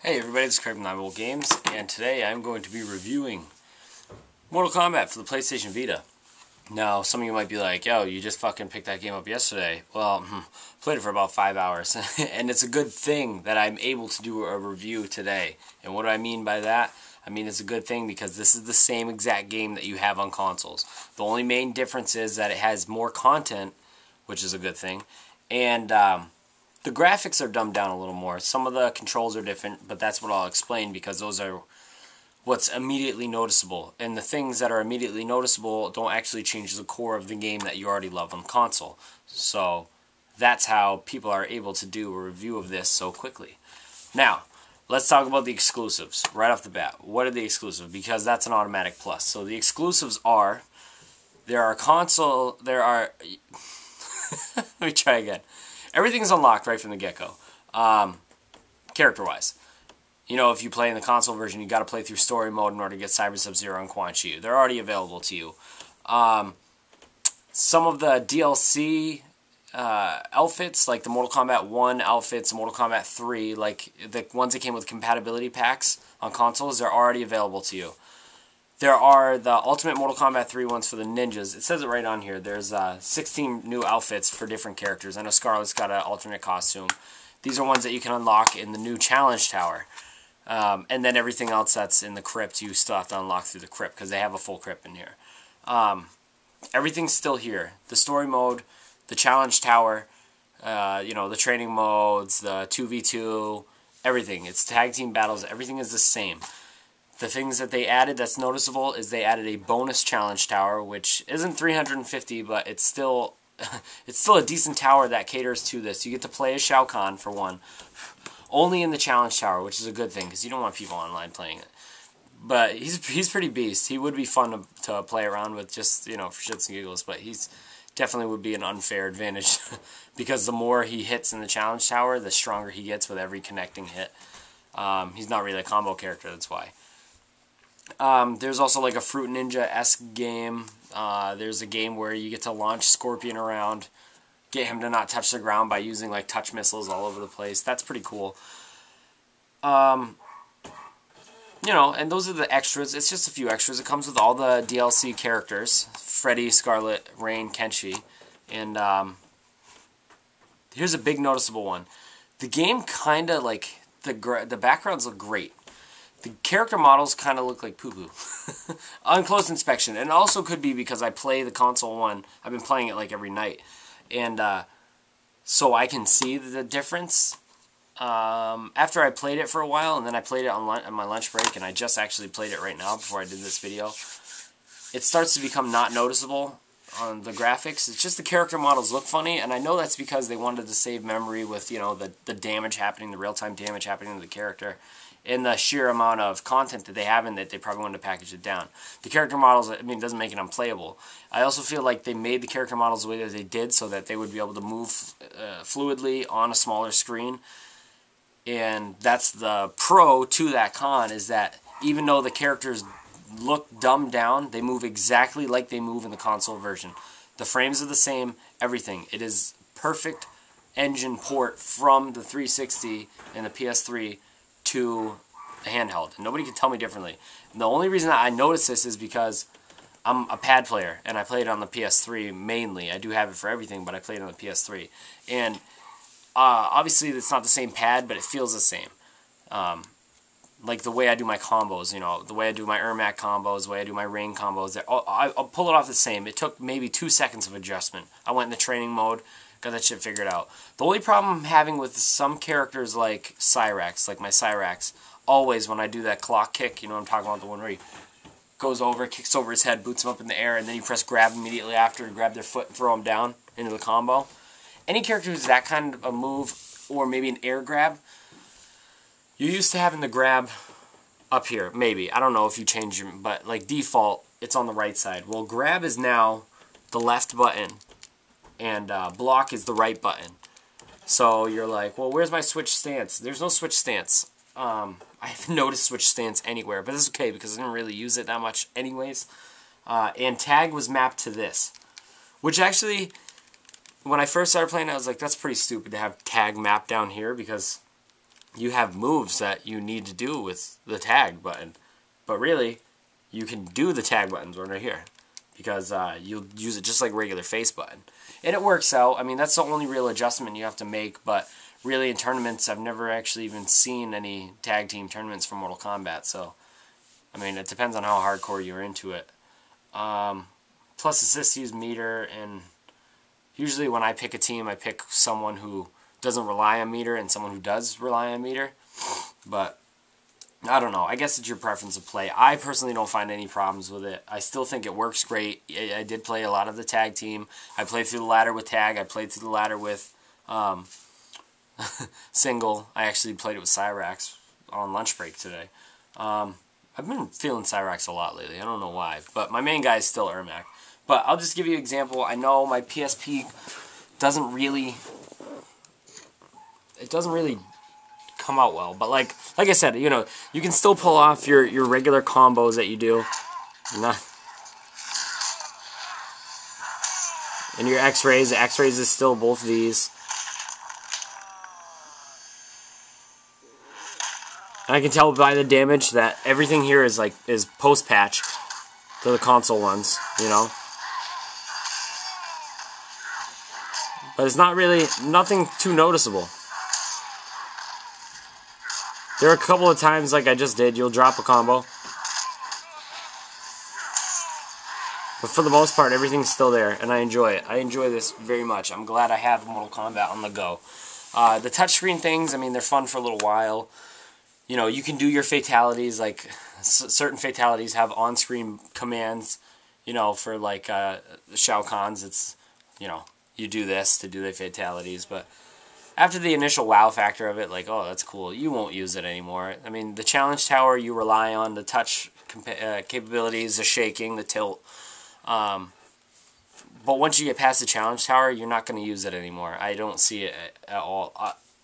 Hey everybody, it's Craig from 9 Games, and today I'm going to be reviewing Mortal Kombat for the PlayStation Vita. Now, some of you might be like, yo, you just fucking picked that game up yesterday. Well, played it for about 5 hours, and it's a good thing that I'm able to do a review today. And what do I mean by that? I mean it's a good thing because this is the same exact game that you have on consoles. The only main difference is that it has more content, which is a good thing, and the graphics are dumbed down a little more. Some of the controls are different, but that's what I'll explain because those are what's immediately noticeable. And the things that are immediately noticeable don't actually change the core of the game that you already love on console. So that's how people are able to do a review of this so quickly. Now, let's talk about the exclusives right off the bat. What are the exclusives? Because that's an automatic plus. So the exclusives are, let me try again. Everything's unlocked right from the get-go, character-wise. You know, if you play in the console version, you got to play through story mode in order to get Cyber Sub-Zero and Quan Chi. They're already available to you. Some of the DLC outfits, like the Mortal Kombat 1 outfits, Mortal Kombat 3, like the ones that came with compatibility packs on consoles, they're already available to you. There are the Ultimate Mortal Kombat 3 ones for the ninjas. It says it right on here. There's 16 new outfits for different characters. I know Scarlet's got an alternate costume. These are ones that you can unlock in the new Challenge Tower. And then everything else that's in the crypt, you still have to unlock through the crypt because they have a full crypt in here. Everything's still here. The story mode, the Challenge Tower, the training modes, the 2v2, everything. It's tag team battles. Everything is the same. The things that they added that's noticeable is they added a bonus challenge tower, which isn't 350, but it's still a decent tower that caters to this. You get to play as Shao Kahn, for one, only in the challenge tower, which is a good thing, because you don't want people online playing it. But he's pretty beast. He would be fun to play around with just, for shits and giggles, but he's definitely would be an unfair advantage, because the more he hits in the challenge tower, the stronger he gets with every connecting hit. He's not really a combo character, that's why. There's also like a Fruit Ninja-esque game. There's a game where you get to launch Scorpion around, get him to not touch the ground by using like touch missiles all over the place. That's pretty cool. And those are the extras. It's just a few extras. It comes with all the DLC characters: Freddy, Scarlet, Rain, Kenshi, and here's a big noticeable one. The game kind of like the backgrounds look great. The character models kind of look like poo-poo on close inspection. And it also could be because I play the console one. I've been playing it like every night. And so I can see the difference. After I played it for a while, and then I played it on my lunch break, and I just actually played it right now before I did this video, it starts to become not noticeable on the graphics. It's just the character models look funny, and I know that's because they wanted to save memory with, the damage happening, the real-time damage happening to the character, and the sheer amount of content that they have in it, they probably wanted to package it down. The character models, it doesn't make it unplayable. I also feel like they made the character models the way that they did so that they would be able to move fluidly on a smaller screen. And that's the pro to that con, is that even though the characters look dumbed down, they move exactly like they move in the console version. The frames are the same, everything. It is perfect engine port from the 360 and the PS3 to the handheld. And nobody can tell me differently. And the only reason that I notice this is because I'm a pad player, and I play it on the PS3 mainly. I do have it for everything, but I play it on the PS3. And obviously it's not the same pad, but it feels the same. Like the way I do my combos, the way I do my Ermac combos, the way I do my Rain combos, I'll pull it off the same. It took maybe 2 seconds of adjustment. I went in the training mode, got that shit figured out. The only problem I'm having with some characters like Cyrax, like my Cyrax, always when I do that clock kick, I'm talking about the one where he goes over, kicks over his head, boots him up in the air, and then you press grab immediately after to grab their foot and throw him down into the combo. Any character who's that kind of a move, or maybe an air grab, you're used to having the grab up here, maybe. I don't know if you change your, but like default, it's on the right side. Well, grab is now the left button, and block is the right button. So you're like, well, where's my switch stance? There's no switch stance. I haven't noticed switch stance anywhere, but it's okay because I didn't really use it that much anyways. And tag was mapped to this, which actually, when I first started playing, I was like, that's pretty stupid to have tag mapped down here because you have moves that you need to do with the tag button. But really, you can do the tag buttons when they're here, because you'll use it just like regular face button. And it works out. I mean, that's the only real adjustment you have to make, but really in tournaments, I've never actually even seen any tag team tournaments for Mortal Kombat, so, I mean, it depends on how hardcore you're into it. Plus assists use meter, and usually when I pick a team, I pick someone who doesn't rely on meter and someone who does rely on meter. But I don't know. I guess it's your preference of play. I personally don't find any problems with it. I still think it works great. I did play a lot of the tag team. I played through the ladder with tag. I played through the ladder with single. I actually played it with Cyrax on lunch break today. I've been feeling Cyrax a lot lately. I don't know why. But my main guy is still Ermac. But I'll just give you an example. I know my PSP doesn't really come out well. But like I said, you know, you can still pull off your regular combos that you do. And your X-rays. The X-rays is still both of these. And I can tell by the damage that everything here is post-patch to the console ones, you know. But it's not really, nothing too noticeable. There are a couple of times, like I just did, you'll drop a combo. But for the most part, everything's still there, and I enjoy it. I enjoy this very much. I'm glad I have Mortal Kombat on the go. The touchscreen things, I mean, they're fun for a little while. You know, you can do your fatalities, like certain fatalities have on-screen commands, you know, for like Shao Kahn's, it's, you know, you do this to do the fatalities, but after the initial wow factor of it, like, oh, that's cool, you won't use it anymore. I mean, the challenge tower, you rely on the touch capabilities, the shaking, the tilt, but once you get past the challenge tower, you're not going to use it anymore. I don't see it at all.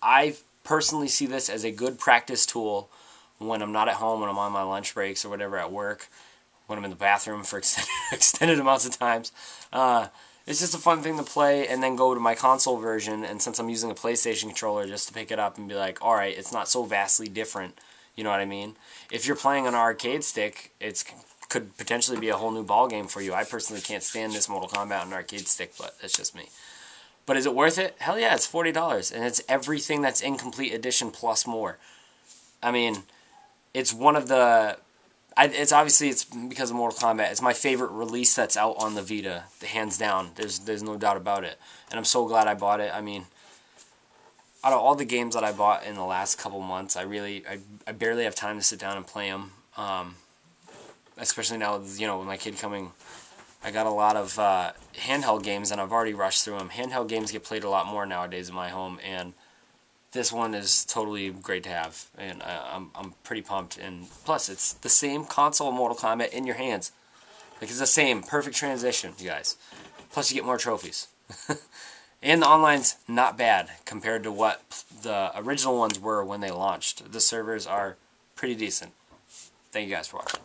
I personally see this as a good practice tool when I'm not at home, when I'm on my lunch breaks or whatever at work, when I'm in the bathroom for extended amounts of times. It's just a fun thing to play, and then go to my console version, and since I'm using a PlayStation controller, just to pick it up and be like, alright, it's not so vastly different, you know what I mean? If you're playing on an arcade stick, it could potentially be a whole new ballgame for you. I personally can't stand this Mortal Kombat on an arcade stick, but that's just me. But is it worth it? Hell yeah, it's $40, and it's everything that's in Complete Edition plus more. I mean, it's one of the... it's obviously because of Mortal Kombat. It's my favorite release that's out on the Vita, hands down. There's no doubt about it, and I'm so glad I bought it. I mean, out of all the games that I bought in the last couple months, I barely have time to sit down and play them. Especially now, you know, with my kid coming, I got a lot of handheld games, and I've already rushed through them. Handheld games get played a lot more nowadays in my home, and this one is totally great to have, and I'm pretty pumped. And plus, it's the same console of Mortal Kombat in your hands. Like, it's the same, perfect transition, you guys. Plus, you get more trophies. And the online's not bad compared to what the original ones were when they launched. The servers are pretty decent. Thank you guys for watching.